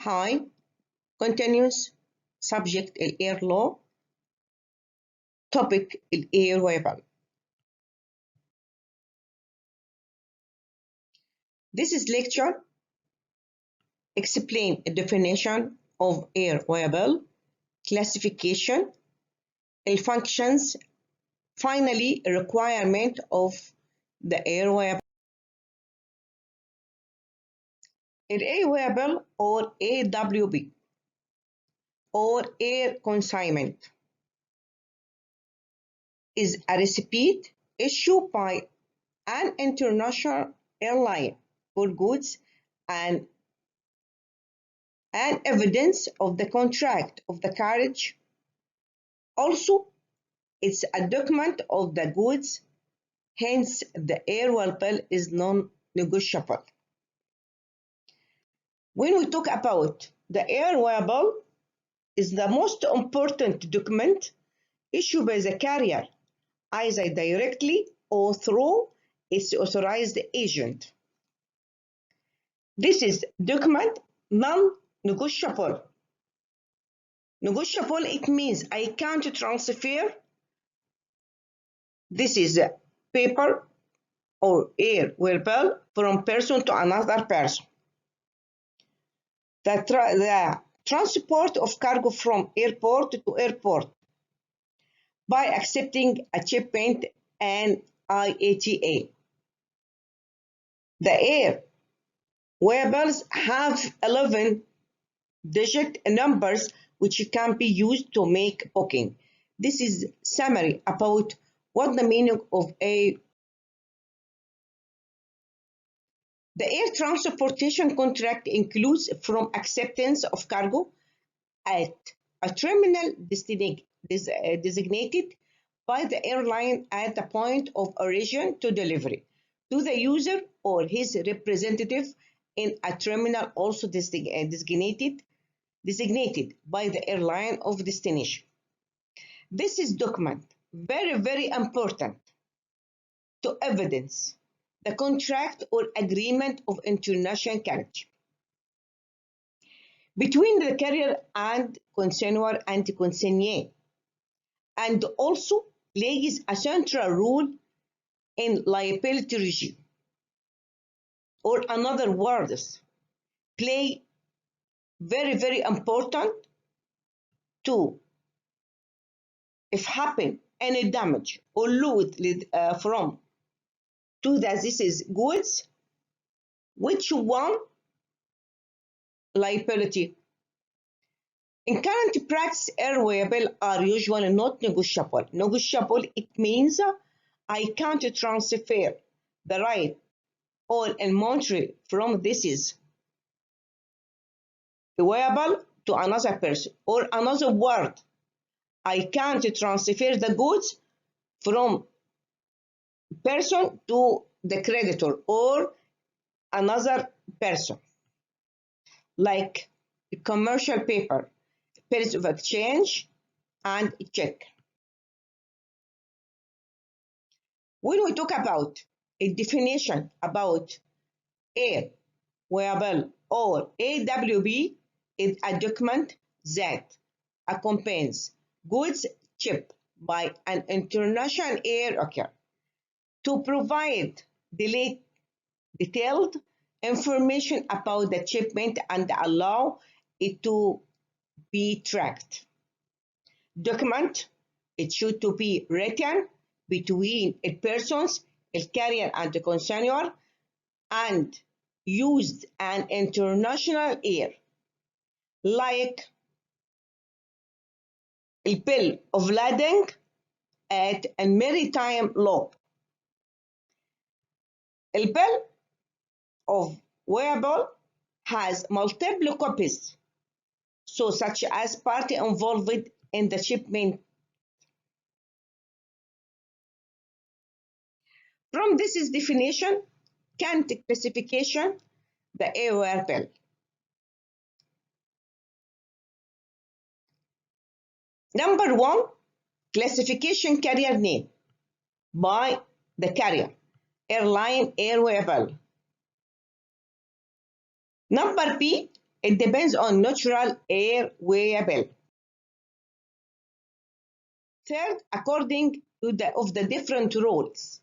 Hi, continuous subject air law, topic air weapon. This is lecture explain a definition of air weapon, classification, functions, finally a requirement of the air weapon. An air weapon or AWP or air consignment is a receipt issued by an international airline for goods and evidence of the contract of the carriage. Also, it's a document of the goods, hence the airwell bill is non-negotiable. When we talk about the airwell bill, is the most important document issued by the carrier, either directly or through its authorized agent. This is document non-negotiable. Negotiable, it means I can't transfer. This is a paper or air bill from person to another person. The transport of cargo from airport to airport by accepting a shipment and IATA. The air bills have 11-digit numbers which can be used to make booking. This is summary about what the meaning of a The air transportation contract includes from acceptance of cargo at a terminal designated by the airline at the point of origin to delivery to the user or his representative in a terminal also designated by the airline of destination. This is document very important to evidence the contract or agreement of international carriage between the carrier and consignor and consignee, and also plays a central role in liability regime, or another words, play very important to if happen any damage or loss from to the this is goods, which one liability. In current practice, airway bill are usually not negotiable. Negotiable, it means I can't transfer the right or inventory from this is payable to another person, or another word, I can't transfer the goods from person to the creditor or another person, like commercial paper, bills of exchange, and check. When we talk about a definition about air wearable or AWP, is a document that accompanies goods shipped by an international air carrier to provide detailed information about the shipment and allow it to be tracked. Document, it should to be written between a persons, a carrier and the consignor, and used an international air, like a bill of lading at a maritime law. A bill of wearable has multiple copies, so such as party involved in the shipment. From this is definition, Kant classification, the air bill. Number 1, classification carrier name by the carrier, airline airway bill. Number B, It depends on natural air wearable. Third, according to the different roles,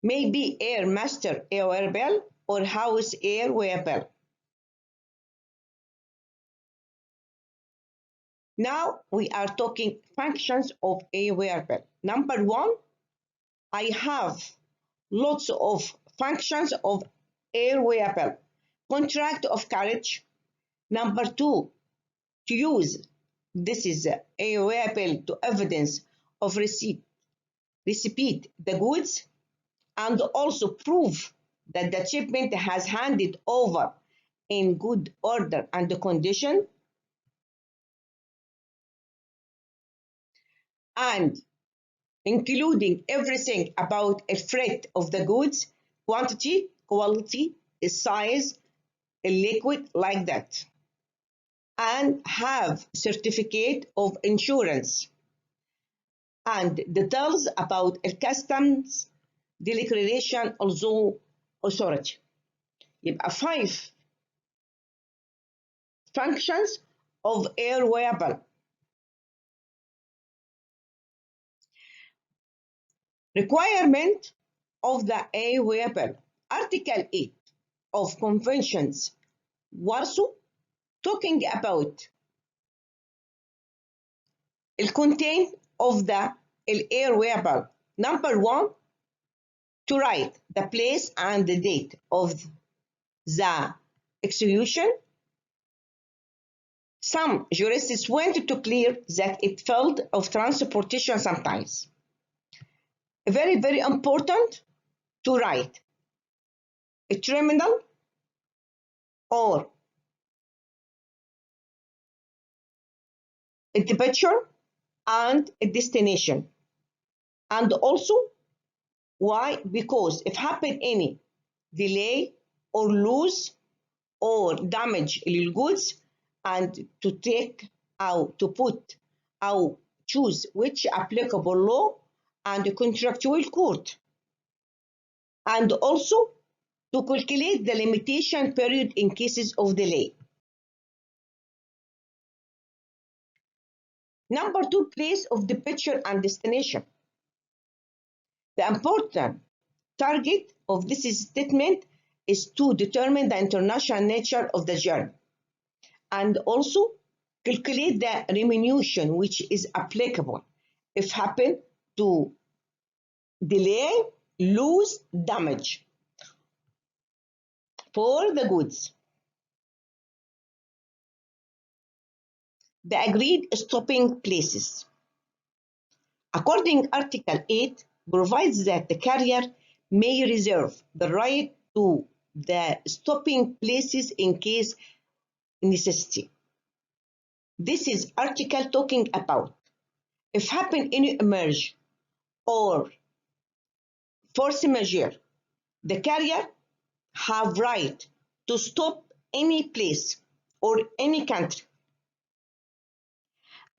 maybe air master air wearable or house air wearable. Now we are talking functions of a wearable. Number one, I have lots of functions of a wearable. Contract of carriage. Number two, to use this is a wearable to evidence of receipt the goods and also prove that the shipment has handed over in good order and condition, and including everything about a freight of the goods, quantity, quality, size, liquid, like that, and have certificate of insurance and details about a customs declaration also authority. يبقى 5 functions of air wearable. Requirement of the air wearable. Article 8 of Conventions Warsaw talking about the content of the air wearable. Number one, to write the place and the date of the execution. Some jurists went to clear that it failed of transportation sometimes. Very, very important to write a terminal or a departure and a destination. And also, why? Because if happen any delay or lose or damage للgoods, and to take out to put or choose which applicable law and contractual court, and also to calculate the limitation period in cases of delay. Number two, place of departure and destination. The important target of this statement is to determine the international nature of the journey and also calculate the remuneration which is applicable if happen to delay, lose, damage for the goods. The agreed stopping places. According Article 8 provides that the carrier may reserve the right to the stopping places in case necessity. This is article talking about if happen any emerge or force majeure, the carrier have right to stop any place or any country,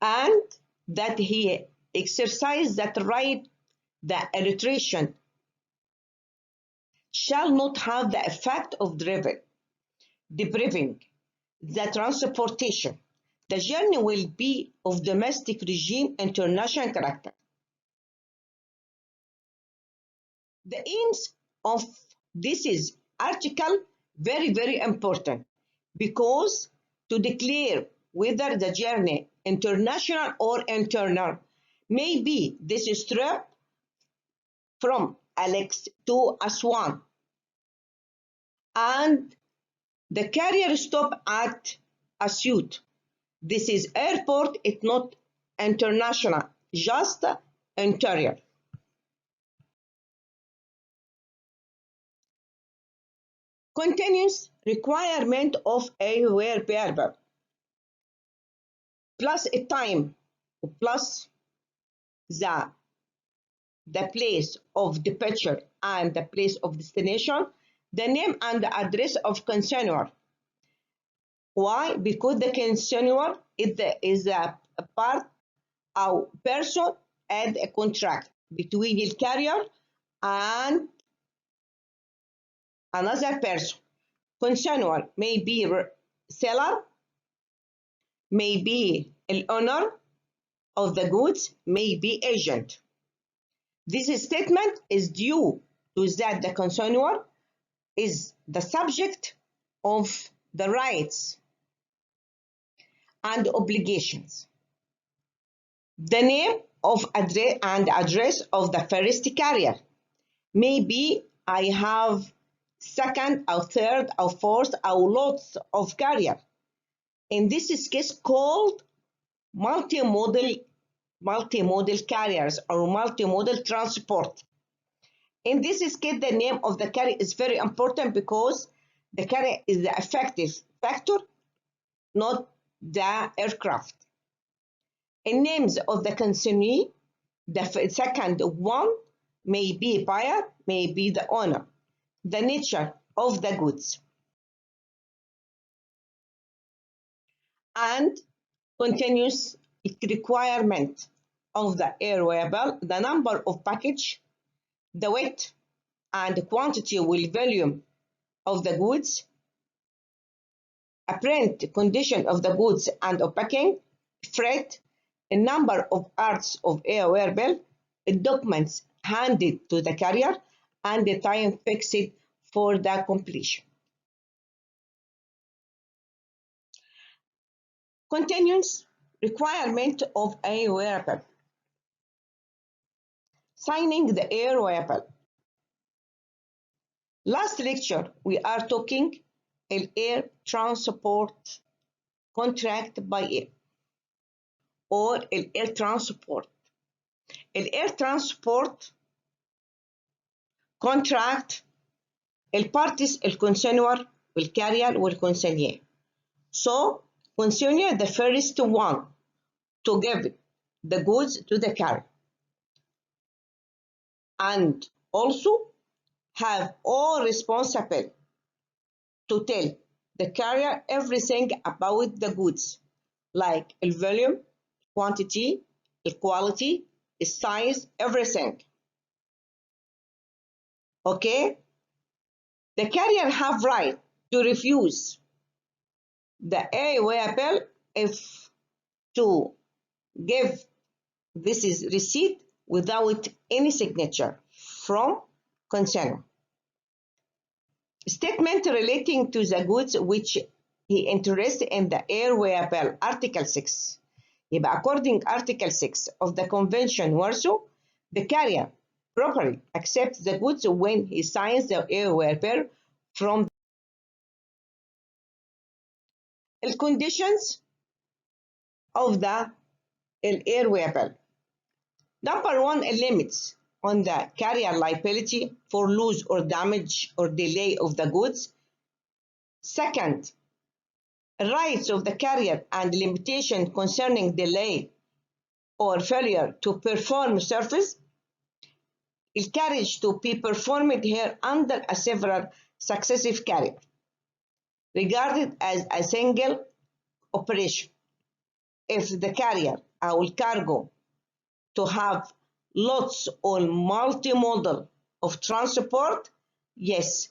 and that he exercise that right, the arbitration shall not have the effect of depriving the transportation. The journey will be of domestic regime international character. The aims of this is article very, very important because to declare whether the journey international or internal, maybe this is trip from Alex to Aswan and the carrier stop at Asyut. This is airport, it's not international, just interior. Continuous requirement of a wearable plus a time plus the place of departure and the place of destination, the name and the address of consignor. Why? Because the consignor is a part or person and a contract between the carrier and another person. Consignor may be seller, may be the owner of the goods, may be agent. This statement is due to that the consumer is the subject of the rights and obligations. The name of address of the first carrier. Maybe I have second or third or fourth or lots of carrier. In this case called multimodal carriers or multimodal transport. In this case, the name of the carrier is very important because the carrier is the effective factor, not the aircraft. In names of the consignee, the second one may be buyer, may be the owner. The nature of the goods. And continuous requirement of the air wearable, the number of package, the weight and quantity will volume of the goods, apparent condition of the goods and of packing, freight, a number of arts of air wearable, documents handed to the carrier, and the time fixed for the completion. Continuous requirement of a wearable. Signing the air wearable. Last lecture, we are talking an air transport contract by air or an air transport. An air transport contract البارتيز الكونسيونر والكارير والكونسيونير. So, consignor the first one to give the goods to the carrier and also have all responsible to tell the carrier everything about the goods like the volume, quantity, the quality, the size, everything. Okay? The carrier have right to refuse the wearable if to give this is receipt without any signature from consignor. Statement relating to the goods which he interested in the air wearable, Article 6. يبقى according Article 6 of the Convention Warsaw, the carrier properly accepts the goods when he signs the air wearable from the conditions of the air wearable. Number one, limits on the carrier liability for loss or damage or delay of the goods. Second, rights of the carrier and limitation concerning delay or failure to perform service. The carriage to be performed here under a several successive carrier, regarded as a single operation. If the carrier or cargo to have lots or multimodal of transport, yes,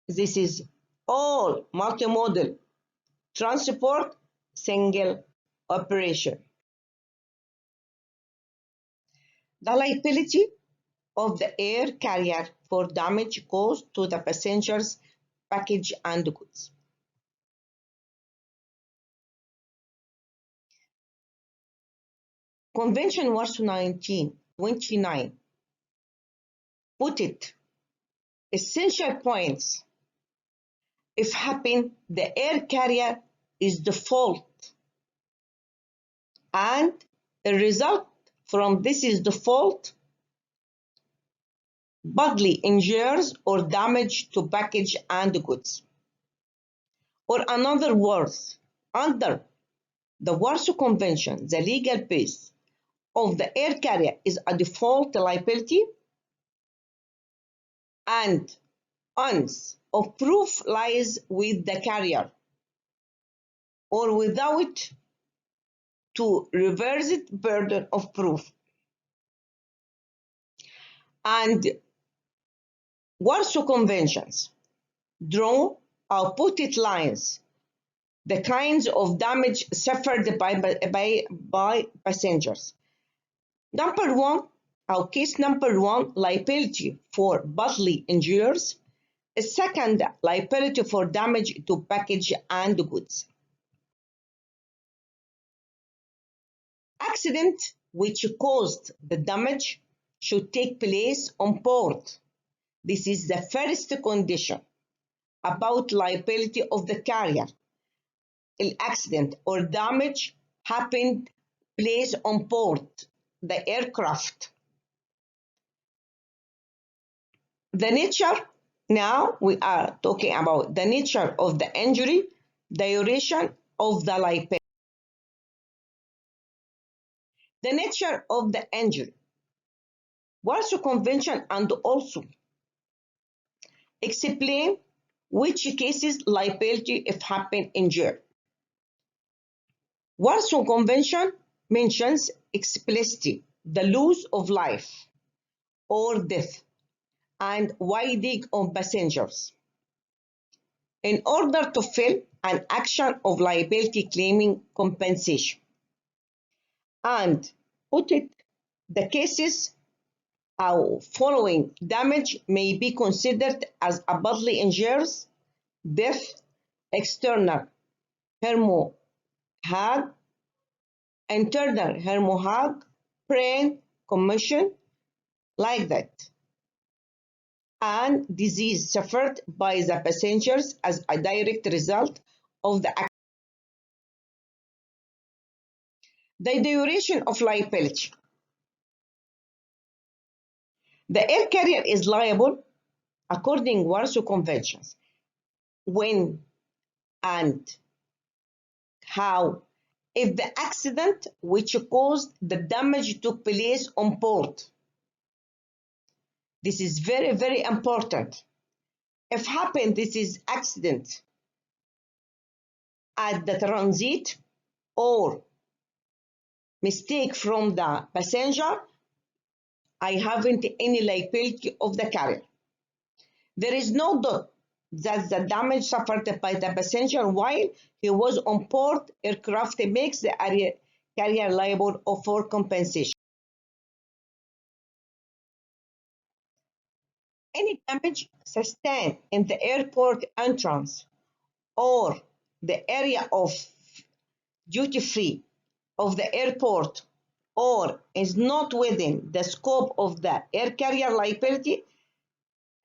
this is all multimodal transport, single operation. The liability of the air carrier for damage caused to the passengers, package, and goods. Convention Warsaw 1929 put it essential points. If happen, the air carrier is the fault, and the result from this is the fault, bodily injuries or damage to package and goods. Or another words, under the Warsaw Convention, the legal base of the air carrier is a default liability, and onus of proof lies with the carrier, or without to reverse it burden of proof. And Warsaw Conventions draw or put it lines the kinds of damage suffered by passengers. Number one, our case number one, liability for bodily injuries. Second, liability for damage to package and goods. Accident which caused the damage should take place on board. This is the first condition about liability of the carrier. An accident or damage happened place on board the aircraft. The nature, now we are talking about the nature of the injury, the duration of the liability. The nature of the injury. Warsaw Convention and also explain which cases liability if happen injury. Warsaw Convention mentions explicitly the loss of life or death and winding on passengers in order to fill an action of liability claiming compensation. And put it, the cases following damage may be considered as a bodily injuries, death, external hemorrhage, internal hemorrhage, brain commotion, like that, and disease suffered by the passengers as a direct result of the accident. The duration of liability. The air carrier is liable according to Warsaw Conventions when and how if the accident which caused the damage took place on board. This is very, very important. If happened, this is accident at the transit or mistake from the passenger, I haven't any liability of the carrier. There is no doubt that the damage suffered by the passenger while he was on board aircraft makes the carrier liable for compensation. Any damage sustained in the airport entrance or the area of duty free of the airport or is not within the scope of the air carrier liability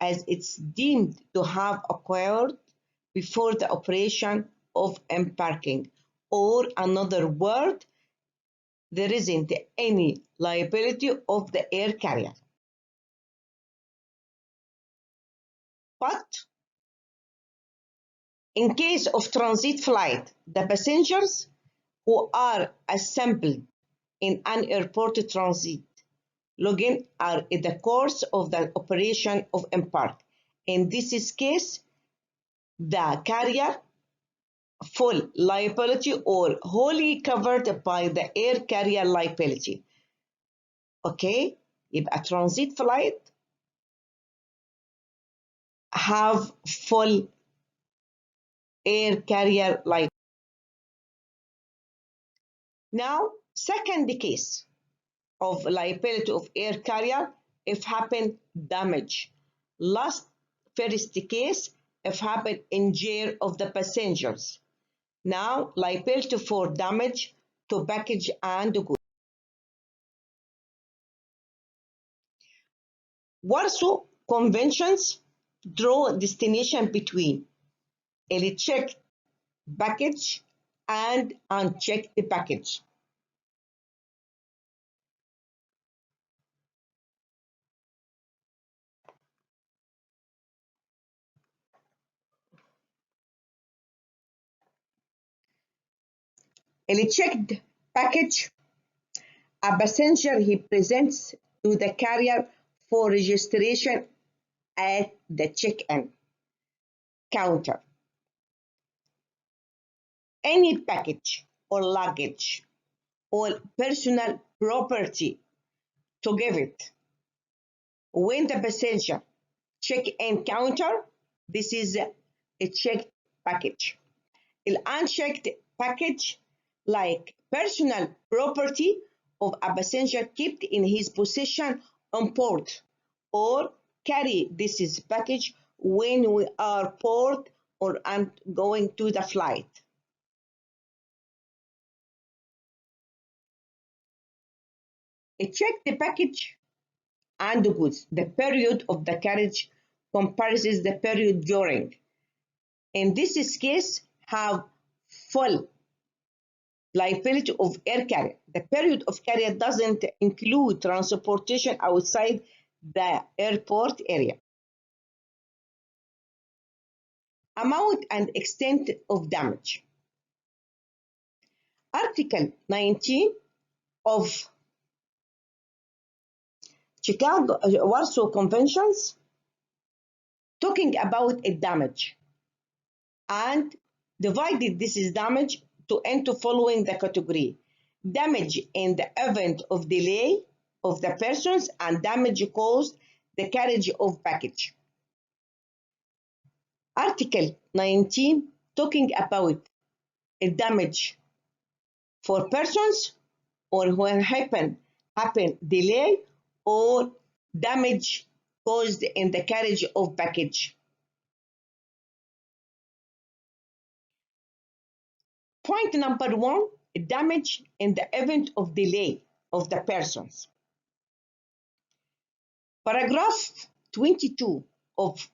as it's deemed to have occurred before the operation of embarking, or another word, there isn't any liability of the air carrier. But in case of transit flight, the passengers who are assembled in an airport transit login are in the course of the operation of embark. In this case, the carrier full liability or wholly covered by the air carrier liability. Okay, يبقى transit flight have full air carrier liability. Now, second case of liability of air carrier if happen damage. Last first case if happen injury of the passengers. Now, liability for damage to package and goods. Warsaw Conventions draw a distinction between a checked package and unchecked package. A checked package, a passenger he presents to the carrier for registration at the check-in counter. Any package or luggage or personal property to give it. When the passenger check-in counter, this is a checked package. unchecked package like personal property of a passenger kept in his possession on board, or carry this is package when we are board or going to the flight. Check the package and the goods. The period of the carriage compares the period during. In this case, have full liability of air carrier. The period of carrier doesn't include transportation outside the airport area. Amount and extent of damage. Article 19 of Chicago Warsaw Conventions talking about a damage and divided this is damage into following the category: damage in the event of delay of the persons and damage caused the carriage of package. Article 19 talking about a damage for persons or when happen delay or damage caused in the carriage of package. Point number 1, damage in the event of delay of the persons. Paragraph 22 of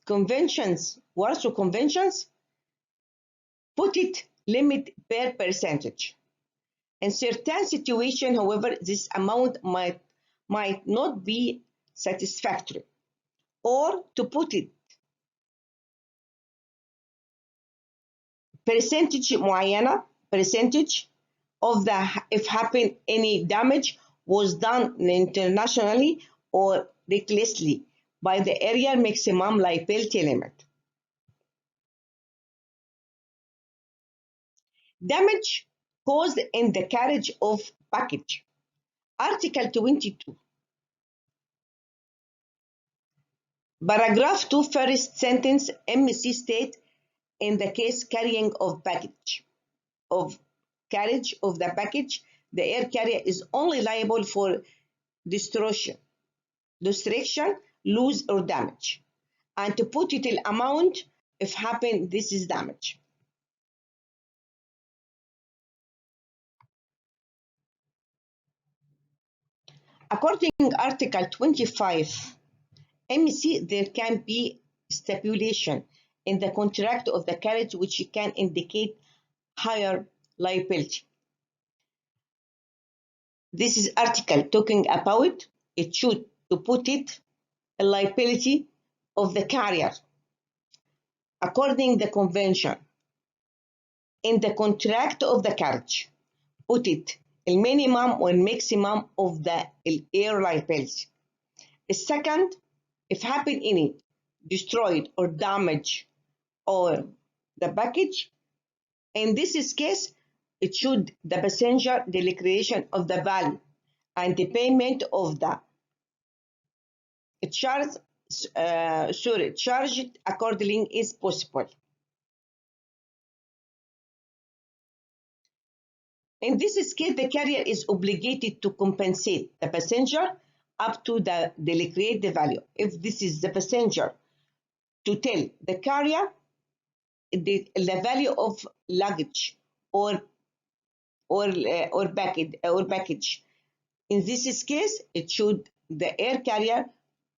Conventions, Warsaw Conventions, put it limit per percentage. In certain situations, however, this amount might not be satisfactory. Or to put it percentage of the if happen any damage was done internationally or recklessly by the area maximum liability limit. Damage caused in the carriage of package. Article 22. Paragraph 2 first sentence MC state in the case carrying of package of carriage of the package, the air carrier is only liable for destruction, loss or damage, and to put it in amount if happen this is damage. According to Article 25 MC, there can be stipulation in the contract of the carriage which can indicate higher liability. This is article talking about it should to put it a liability of the carrier according the convention in the contract of the carriage put it a minimum or maximum of the air liability. Second, if happen any destroyed or damage or the package, in this case it should the passenger the declaration of the value and the payment of the charged accordingly is possible. In this case, the carrier is obligated to compensate the passenger up to the declared value. If this is the passenger to tell the carrier the value of luggage or package. In this case, it should the air carrier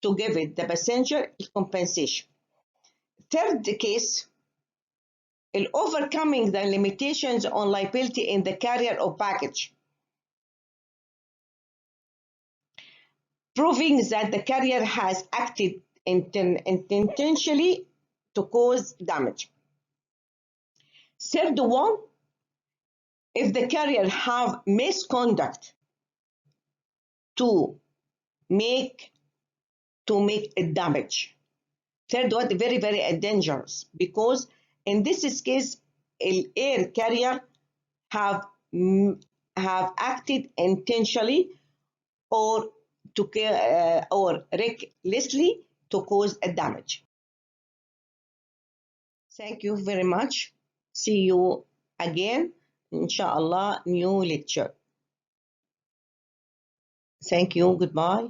to give it the passenger compensation. Third case, overcoming the limitations on liability in the carrier or package, proving that the carrier has acted intentionally to cause damage. Third one, if the carrier have misconduct to make a damage. Third one, very, very dangerous because in this case, air carrier have acted intentionally or recklessly to cause a damage. Thank you very much. See you again, inshallah, new lecture. Thank you. Goodbye.